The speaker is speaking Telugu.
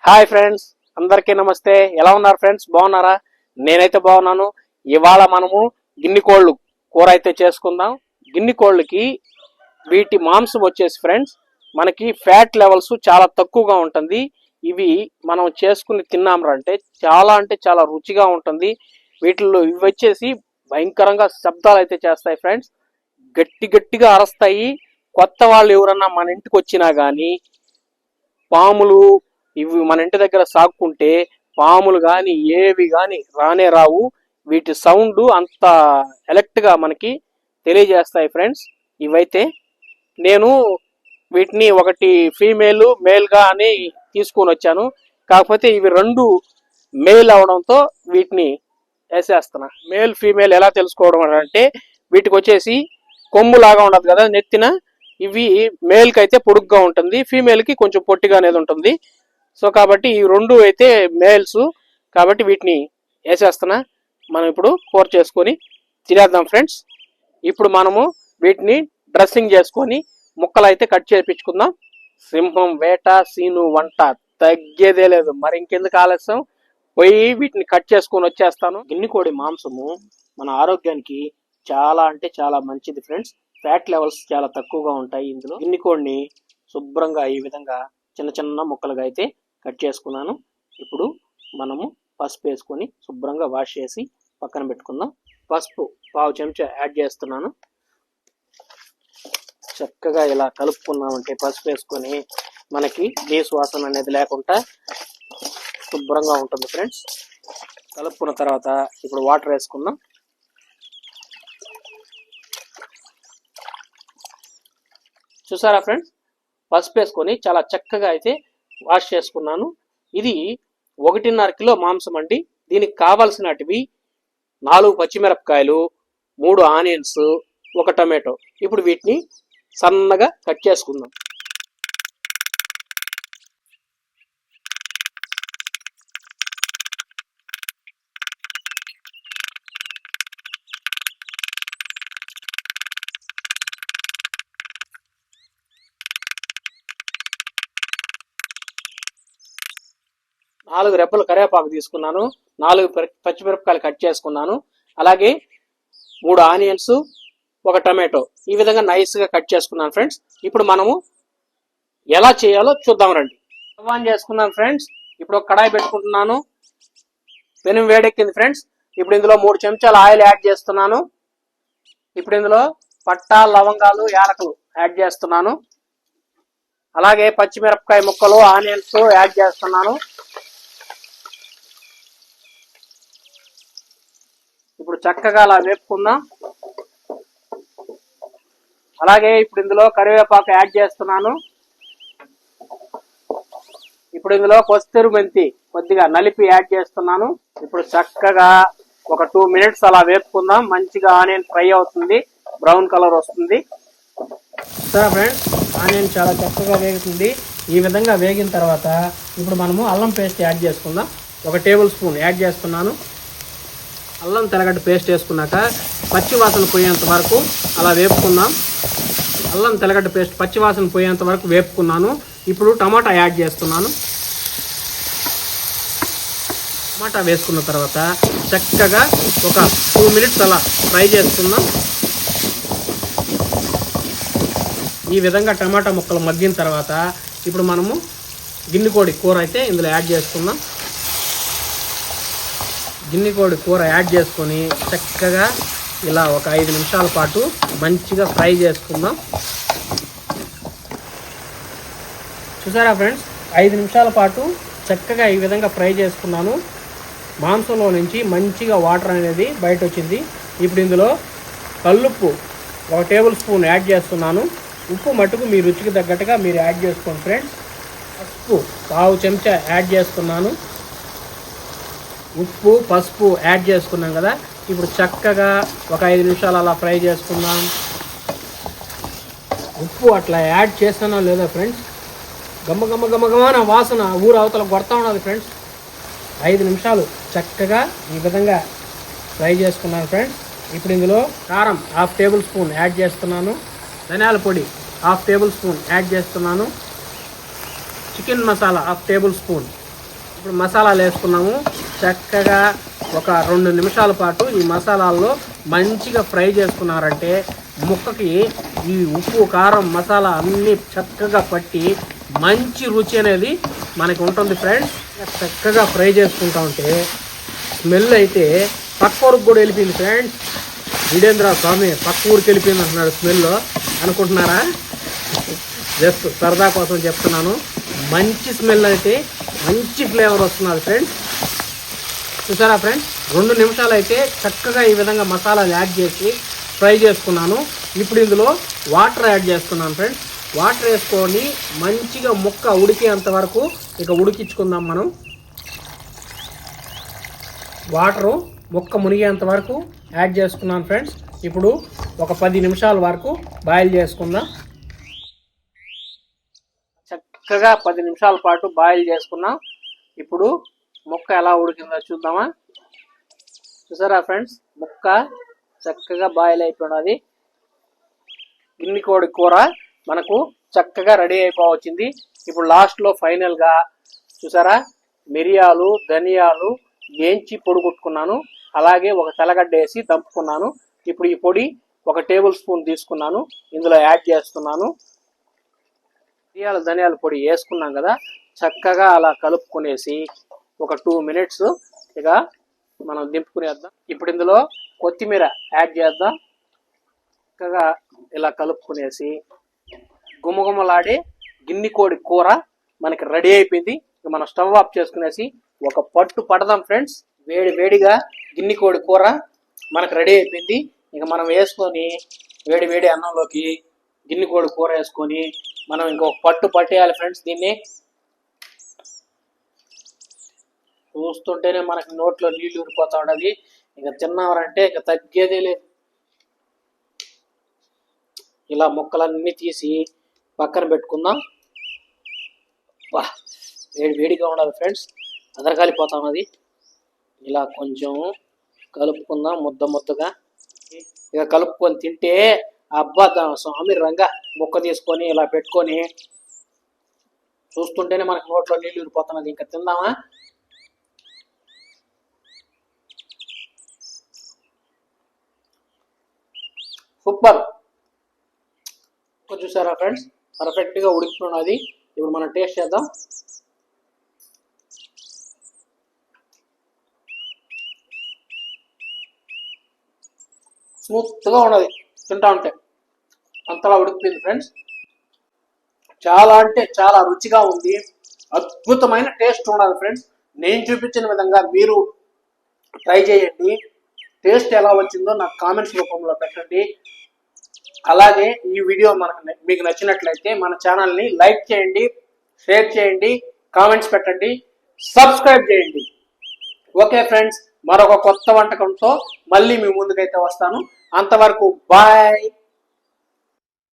హాయ్ ఫ్రెండ్స్, అందరికీ నమస్తే. ఎలా ఉన్నారు ఫ్రెండ్స్? బాగున్నారా? నేనైతే బాగున్నాను. ఇవాళ మనము గిన్నె కోళ్ళు కూర అయితే చేసుకుందాం. గిన్నె కోళ్ళకి వీటి మాంసం వచ్చేసి ఫ్రెండ్స్ మనకి ఫ్యాట్ లెవెల్స్ చాలా తక్కువగా ఉంటుంది. ఇవి మనం చేసుకుని తిన్నామంటే చాలా రుచిగా ఉంటుంది. వీటిల్లో ఇవి వచ్చేసి భయంకరంగా శబ్దాలు అయితే చేస్తాయి ఫ్రెండ్స్. గట్టిగా అరస్తాయి. కొత్త వాళ్ళు ఎవరన్నా మన ఇంటికి వచ్చినా కానీ పాములు ఇవి మన ఇంటి దగ్గర సాక్కుంటే పాములు కానీ ఏవి కానీ రానే రావు. వీటి సౌండ్ అంత ఎలక్ట్గా మనకి తెలియజేస్తాయి ఫ్రెండ్స్. ఇవైతే నేను వీటిని ఒకటి ఫీమేల్ మేల్గా అని తీసుకొని వచ్చాను. కాకపోతే ఇవి రెండు మేల్ అవడంతో వీటిని వేసేస్తున్నా. మేల్ ఫీమేల్ ఎలా తెలుసుకోవడం అంటే వీటికి వచ్చేసి కొమ్ము లాగా ఉండదు కదా నెత్తిన. ఇవి మేల్కి అయితే పొడుగ్గా ఉంటుంది, ఫీమేల్కి కొంచెం పొట్టిగా అనేది ఉంటుంది. సో కాబట్టి ఈ రెండు అయితే మేల్స్ కాబట్టి వీటిని వేసేస్తున్నా. మనం ఇప్పుడు కూర చేసుకొని తినేద్దాం ఫ్రెండ్స్. ఇప్పుడు మనము వీటిని డ్రెస్సింగ్ చేసుకొని ముక్కలు అయితే కట్ చేయించుకుందాం. సింహం వేట సీను వంట తగ్గేదే లేదు. మరి ఇంకెందుకు ఆలస్యం, పోయి వీటిని కట్ చేసుకొని వచ్చేస్తాను. గిన్నె కోడి మాంసము మన ఆరోగ్యానికి చాలా అంటే చాలా మంచిది ఫ్రెండ్స్. ఫ్యాట్ లెవెల్స్ చాలా తక్కువగా ఉంటాయి ఇందులో. గిన్నె కోడిని శుభ్రంగా ఈ విధంగా చిన్న ముక్కలుగా అయితే కట్ చేసుకున్నాను. ఇప్పుడు మనము పసుపు వేసుకొని శుభ్రంగా వాష్ చేసి పక్కన పెట్టుకుందాం. పసుపు 1/2 చెంచా యాడ్ చేస్తున్నాను. చక్కగా ఇలా కలుపుకున్నామంటే పసుపు వేసుకొని మనకి నీసు వాసన అనేది లేకుండా శుభ్రంగా ఉంటుంది ఫ్రెండ్స్. కలుపుకున్న తర్వాత ఇప్పుడు వాటర్ వేసుకుందాం. చూసారా ఫ్రెండ్స్, పసుపు వేసుకొని చాలా చక్కగా అయితే వాష్ చేసుకున్నాను. ఇది 1.5 కిలో మాంసం అండి. దీనికి కావాల్సినటివి 4 పచ్చిమిరపకాయలు, 3 ఆనియన్స్, 1 టమాటో. ఇప్పుడు వీటిని సన్నగా కట్ చేసుకుందాం. నాలుగు రెబ్బలు కరివేపాకు తీసుకున్నాను, 4 పచ్చిమిరపకాయలు కట్ చేసుకున్నాను, అలాగే 3 ఆనియన్స్, 1 టమాటో ఈ విధంగా నైస్గా కట్ చేసుకున్నాను ఫ్రెండ్స్. ఇప్పుడు మనము ఎలా చేయాలో చూద్దాం రండి. స్టవ్ ఆన్ చేసుకున్నాను ఫ్రెండ్స్. ఇప్పుడు ఒక కడాయి పెట్టుకుంటున్నాను. పెనం వేడెక్కింది ఫ్రెండ్స్. ఇప్పుడు ఇందులో 3 చెంచాలు ఆయిల్ యాడ్ చేస్తున్నాను. ఇప్పుడు ఇందులో పట్టా, లవంగాలు, యాలకులు యాడ్ చేస్తున్నాను. అలాగే పచ్చిమిరపకాయ ముక్కలు, ఆనియన్స్ యాడ్ చేస్తున్నాను. ఇప్పుడు చక్కగా అలా వేపుకుందాం. అలాగే ఇప్పుడు ఇందులో కరివేపాకు యాడ్ చేస్తున్నాను. ఇప్పుడు ఇందులో కొత్తిమీర మెంతి కొద్దిగా నలిపి యాడ్ చేస్తున్నాను. ఇప్పుడు చక్కగా ఒక 2 మినిట్స్ అలా వేపుకుందాం. మంచిగా ఆనియన్ ఫ్రై అవుతుంది, బ్రౌన్ కలర్ వస్తుంది. సరే ఫ్రెండ్స్, ఆనియన్ చాలా చక్కగా వేగుతుంది. ఈ విధంగా వేగిన తర్వాత ఇప్పుడు మనము అల్లం పేస్ట్ యాడ్ చేసుకుందాం. 1 టేబుల్ స్పూన్ యాడ్ చేస్తున్నాను. అల్లం తెల్లగడ్డ పేస్ట్ వేసుకున్నాక పచ్చి వాసన పోయేంత వరకు అలా వేపుకుందాం. అల్లం తెల్లగడ్డ పేస్ట్ పచ్చి వాసన పోయేంత వరకు వేపుకున్నాను. ఇప్పుడు టమాటా యాడ్ చేస్తున్నాను. టమాటా వేసుకున్న తర్వాత చక్కగా ఒక 2 మినిట్స్ అలా ఫ్రై చేసుకుందాం. ఈ విధంగా టమాటా ముక్కలు మగ్గిన తర్వాత ఇప్పుడు మనము గిన్నె కోడి కూర అయితే ఇందులో యాడ్ చేసుకుందాం. గిన్నె కోడి కూర యాడ్ చేసుకొని చక్కగా ఇలా ఒక 5 నిమిషాల పాటు మంచిగా ఫ్రై చేసుకుందాం. చూసారా ఫ్రెండ్స్, 5 నిమిషాల పాటు చక్కగా ఈ విధంగా ఫ్రై చేసుకున్నాను. మాంసంలో నుంచి మంచిగా వాటర్ అనేది బయట వచ్చింది. ఇప్పుడు ఇందులో కల్లుప్పు 1 టేబుల్ స్పూన్ యాడ్ చేస్తున్నాను. ఉప్పు మట్టుకు మీ రుచికి తగ్గట్టుగా మీరు యాడ్ చేసుకోండి ఫ్రెండ్స్. పసుపు 1/2 చెంచా యాడ్ చేస్తున్నాను. ఉప్పు, పసుపు యాడ్ చేసుకున్నాం కదా. ఇప్పుడు చక్కగా ఒక 5 నిమిషాలు అలా ఫ్రై చేసుకుందాం. ఉప్పు అట్లా యాడ్ చేస్తానో లేదో ఫ్రెండ్స్, గమ్మన వాసన ఊరు అవతల కొడతా ఉన్నది ఫ్రెండ్స్. 5 నిమిషాలు చక్కగా ఈ విధంగా ఫ్రై చేసుకున్నాను ఫ్రెండ్స్. ఇప్పుడు ఇందులో కారం 1/2 టేబుల్ స్పూన్ యాడ్ చేస్తున్నాను. ధనియాల పొడి 1/2 టేబుల్ స్పూన్ యాడ్ చేస్తున్నాను. చికెన్ మసాలా 1/2 టేబుల్ స్పూన్ ఇప్పుడు మసాలాలు వేసుకున్నాము. చక్కగా ఒక 2 నిమిషాల పాటు ఈ మసాలాల్లో మంచిగా ఫ్రై చేసుకున్నారంటే ముక్కకి ఈ ఉప్పు కారం మసాలా అన్నీ చక్కగా పట్టి మంచి రుచి అనేది మనకి ఉంటుంది ఫ్రెండ్స్. చక్కగా ఫ్రై చేసుకుంటా ఉంటే స్మెల్ అయితే పక్క ఊరికి కూడా వెళ్ళిపోయింది ఫ్రెండ్స్. వీడేంద్ర స్వామి పక్క ఊరికి వెళ్ళిపోయింది అంటున్నాడు స్మెల్ అనుకుంటున్నారా? జస్ట్ సరదా కోసం చెప్తున్నాను. మంచి స్మెల్ అయితే మంచి ఫ్లేవర్ వస్తున్నది ఫ్రెండ్స్. చూసారా ఫ్రెండ్స్, 2 నిమిషాలు అయితే చక్కగా ఈ విధంగా మసాలాలు యాడ్ చేసి ఫ్రై చేసుకున్నాను. ఇప్పుడు ఇందులో వాటర్ యాడ్ చేస్తున్నాను ఫ్రెండ్స్. వాటర్ వేసుకొని మంచిగా ముక్క ఉడికేంత వరకు ఇక ఉడికించుకుందాం మనం. వాటరు ముక్క మునిగేంత వరకు యాడ్ చేసుకున్నాను ఫ్రెండ్స్. ఇప్పుడు ఒక 10 నిమిషాల వరకు బాయిల్ చేసుకుందాం. చక్కగా 10 నిమిషాల పాటు బాయిల్ చేసుకున్నాం. ఇప్పుడు ముక్క ఎలా ఉడికిందో చూద్దామా. చూసారా ఫ్రెండ్స్, ముక్క చక్కగా బాయిల్ అయిపోయినది. గిన్నె కోడి కూర మనకు చక్కగా రెడీ అయిపోవచ్చింది. ఇప్పుడు లాస్ట్లో ఫైనల్గా చూసారా, మిరియాలు ధనియాలు వేయించి పొడి కొట్టుకున్నాను. అలాగే ఒక తెల్లగడ్డ వేసి దంపుకున్నాను. ఇప్పుడు ఈ పొడి 1 టేబుల్ స్పూన్ తీసుకున్నాను, ఇందులో యాడ్ చేస్తున్నాను. మిరియాలు ధనియాల పొడి వేసుకున్నాం కదా, చక్కగా అలా కలుపుకునేసి ఒక 2 మినిట్స్ ఇక మనం దింపుకునేద్దాం. ఇప్పుడు ఇందులో కొత్తిమీర యాడ్ చేద్దాం. చక్కగా ఇలా కలుపుకునేసి గుమగుమలాడే గిన్నె కోడి కూర మనకి రెడీ అయిపోయింది. ఇక మనం స్టవ్ ఆఫ్ చేసుకునేసి ఒక పట్టు పడదాం ఫ్రెండ్స్. వేడి వేడిగా గిన్నె కోడి కూర మనకు రెడీ అయిపోయింది. ఇక మనం వేసుకొని వేడి వేడి అన్నంలోకి గిన్నె కోడి కూర వేసుకొని మనం ఇంకొక పట్టు పట్టేయాలి ఫ్రెండ్స్. దీన్ని చూస్తుంటేనే మనకి నోట్లో నీళ్లు ఊరిపోతా ఉండదు. ఇక తిన్నారంటే ఇక తగ్గేదే లేదు. ఇలా ముక్కలన్నీ తీసి పక్కన పెట్టుకుందాం. వేడి వేడిగా ఉండాలి ఫ్రెండ్స్, అదరగాలిపోతా ఉన్నది. ఇలా కొంచెం కలుపుకుందాం ముద్ద ముద్దగా. ఇక కలుపుకొని తింటే అబ్బా స్వామి రంగా ముక్క తీసుకొని ఇలా పెట్టుకొని చూస్తుంటేనే మనకు నోట్లో నీళ్ళు ఊరిపోతున్నది. ఇంకా తిందామా? సూపర్. చూసారా ఫ్రెండ్స్, పర్ఫెక్ట్గా ఉడికిపోయినది. ఇప్పుడు మనం టేస్ట్ చేద్దాం. స్మూత్గా ఉన్నది, తింటా ఉంటే అంతలా ఉడికిపోయింది ఫ్రెండ్స్. చాలా అంటే చాలా రుచిగా ఉంది, అద్భుతమైన టేస్ట్ ఉన్నది ఫ్రెండ్స్. నేను చూపించిన విధంగా మీరు ట్రై చేయండి. టేస్ట్ ఎలా వచ్చిందో నాకు కామెంట్స్ రూపంలో పెట్టండి. అలాగే ఈ వీడియో మీకు నచ్చినట్లయితే మన ఛానల్ని లైక్ చేయండి, షేర్ చేయండి, కామెంట్స్ పెట్టండి, సబ్స్క్రైబ్ చేయండి. ఓకే ఫ్రెండ్స్, మరొక కొత్త వంటకంతో మళ్ళీ మీ ముందుకైతే వస్తాను. అంతవరకు బాయ్.